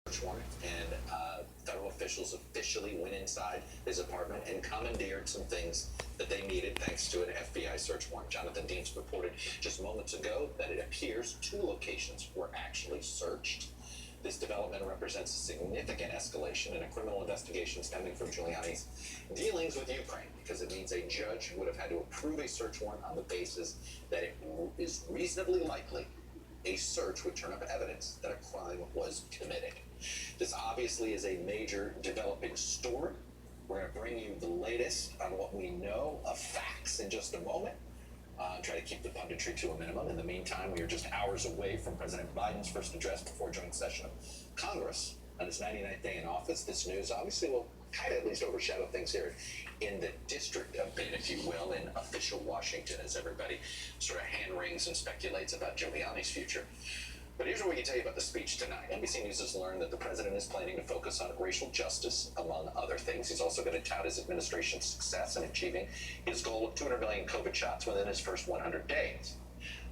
search warrant, and federal officials officially went inside his apartment and commandeered some things that they needed thanks to an FBI search warrant. Jonathan Deans reported just moments ago that it appears 2 locations were actually searched. This development represents a significant escalation in a criminal investigation stemming from Giuliani's dealings with Ukraine, because it means a judge would have had to approve a search warrant on the basis that it is reasonably likely a search would turn up evidence that a crime was committed. This obviously is a major developing story. We're going to bring you the latest on what we know of facts in just a moment. Try to keep the punditry to a minimum. In the meantime, we are just hours away from President Biden's first address before joint session of Congress on his 99th day in office. This news obviously will kind of at least overshadow things here in the district a bit, if you will, in official Washington, as everybody sort of hand wrings and speculates about Giuliani's future. But here's what we can tell you about the speech tonight. NBC News has learned that the president is planning to focus on racial justice, among other things. He's also going to tout his administration's success in achieving his goal of 200 million COVID shots within his first 100 days.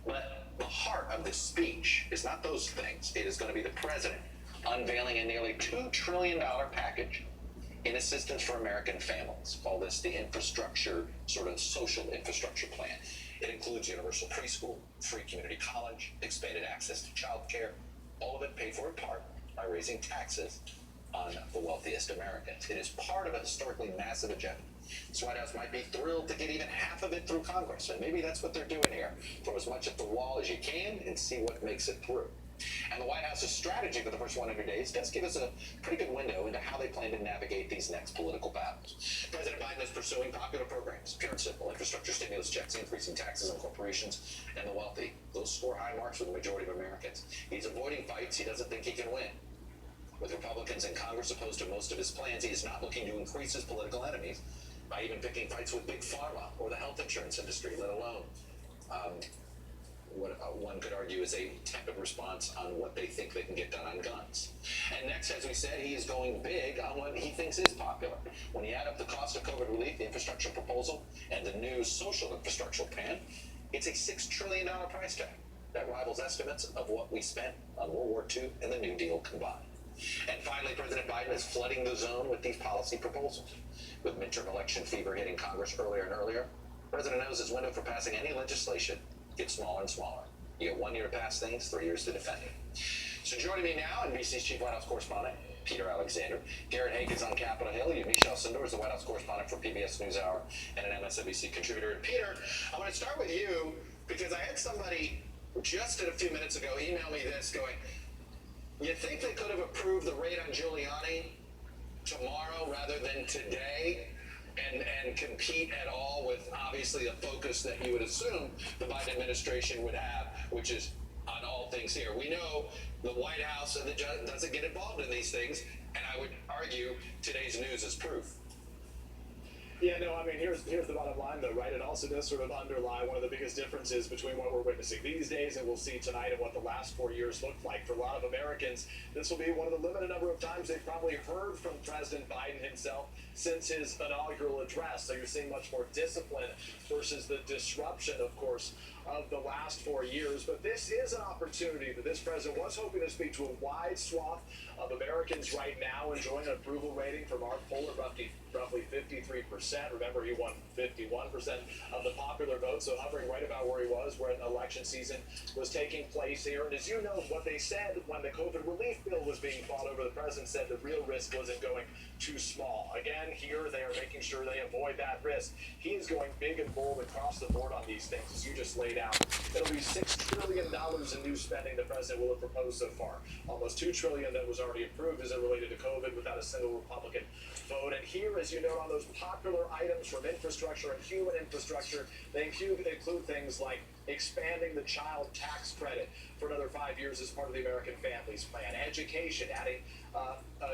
But the heart of this speech is not those things. It is going to be the president unveiling a nearly $2 trillion package in assistance for American families. Call this the infrastructure, sort of social infrastructure plan. It includes universal preschool, free community college, expanded access to child care, all of it paid for in part by raising taxes on the wealthiest Americans. It is part of a historically massive agenda. This White House might be thrilled to get even half of it through Congress, and maybe that's what they're doing here. Throw as much at the wall as you can and see what makes it through. And the White House's strategy for the first 100 days does give us a pretty good window into how they plan to navigate these next political battles. President Biden is pursuing popular programs, pure and simple, infrastructure stimulus checks, increasing taxes on corporations and the wealthy. Those score high marks with the majority of Americans. He's avoiding fights he doesn't think he can win. With Republicans in Congress opposed to most of his plans, he is not looking to increase his political enemies by even picking fights with Big Pharma or the health insurance industry, let alone what one could argue is a tepid response on what they think they can get done on guns. And next, as we said, he is going big on what he thinks is popular. When you add up the cost of COVID relief, the infrastructure proposal, and the new social infrastructure plan, it's a $6 trillion price tag that rivals estimates of what we spent on World War II and the New Deal combined. And finally, President Biden is flooding the zone with these policy proposals. With midterm election fever hitting Congress earlier and earlier, the president knows his window for passing any legislation gets smaller and smaller. You get 1 year to pass things, 3 years to defend it. So joining me now, NBC's chief White House correspondent, Peter Alexander. Garrett Haake is on Capitol Hill. You, Michelle Sindor, is the White House correspondent for PBS NewsHour and an MSNBC contributor. And Peter, I want to start with you because I had somebody just a few minutes ago email me this going, you think they could have approved the raid on Giuliani tomorrow rather than today? And compete at all with obviously a focus that you would assume the Biden administration would have, which is on all things here. We know the White House and the judge doesn't get involved in these things, and I would argue today's news is proof. Yeah, no, I mean, here's the bottom line, though, right? It also does sort of underlie one of the biggest differences between what we're witnessing these days and we'll see tonight and what the last 4 years looked like. For a lot of Americans, this will be one of the limited number of times they've probably heard from President Biden himself since his inaugural address. So you're seeing much more discipline versus the disruption, of course, of the last 4 years. But this is an opportunity that this president was hoping to speak to a wide swath of Americans right now, enjoying an approval rating from Mark Poller, roughly 53%. Remember, he won 51% of the popular vote, so hovering right about where he was when election season was taking place here. And as you know, what they said when the COVID relief bill was being fought over, the president said the real risk wasn't going too small. Again, here they are making sure they avoid that risk. He is going big and bold across the board on these things, as you just laid out. It'll be $6 trillion in new spending the president will have proposed so far. Almost $2 trillion that was already approved as it related to COVID without a single Republican vote. And here, as you note, on those popular items from infrastructure and human infrastructure, they include things like expanding the child tax credit for another 5 years as part of the American Families Plan, education, adding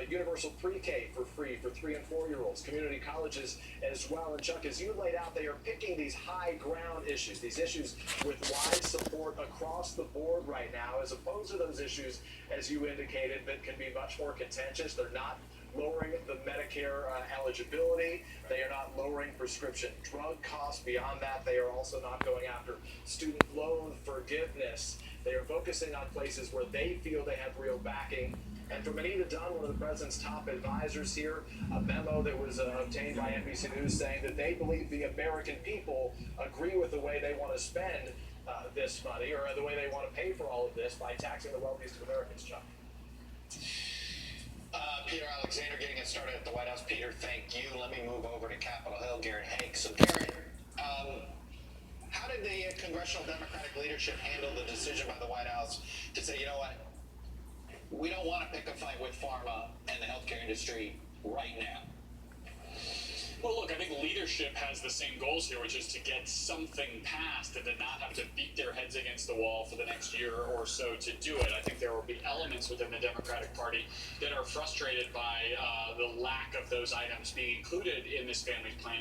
universal pre-K for free for 3 and 4 year olds, community colleges as well. And Chuck, as you laid out, they are picking these high ground issues, these issues with wide support across the board right now, as opposed to those issues, as you indicated, that can be much more contentious. They're not lowering the Medicare eligibility. They are not lowering prescription drug costs. Beyond that, they are also not going after student loan forgiveness. They are focusing on places where they feel they have real backing. And from Anita Dunn, one of the president's top advisors here, a memo that was obtained by NBC News saying that they believe the American people agree with the way they want to spend this money, or the way they want to pay for all of this by taxing the wealthiest of Americans, Chuck. Peter Alexander getting us started at the White House. Peter, thank you. Let me move over to Capitol Hill. Garrett Hanks. So, Garrett, how did the congressional Democratic leadership handle the decision by the White House to say, you know what, we don't want to pick a fight with pharma and the healthcare industry right now? Well, look, I think leadership has the same goals here, which is to get something passed and to not have to beat their heads against the wall for the next year or so to do it. I think there will be elements within the Democratic Party that are frustrated by the lack of those items being included in this family's plan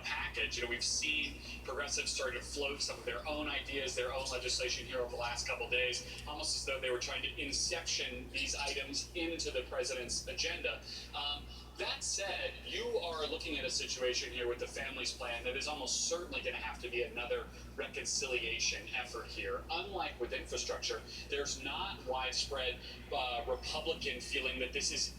package. You know, we've seen progressives start to float some of their own ideas, their own legislation here over the last couple of days, almost as though they were trying to inception these items into the president's agenda. That said, you are looking at a situation here with the family's plan that is almost certainly going to have to be another reconciliation effort here. Unlike with infrastructure, there's not widespread Republican feeling that this is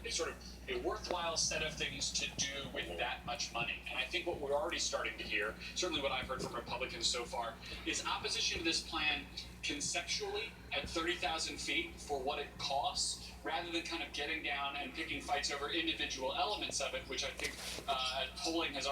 a sort of a worthwhile set of things to do with that much money. And I think what we're already starting to hear, certainly what I've heard from Republicans so far, is opposition to this plan conceptually at 30,000 feet for what it costs, rather than kind of getting down and picking fights over individual elements of it, which I think polling has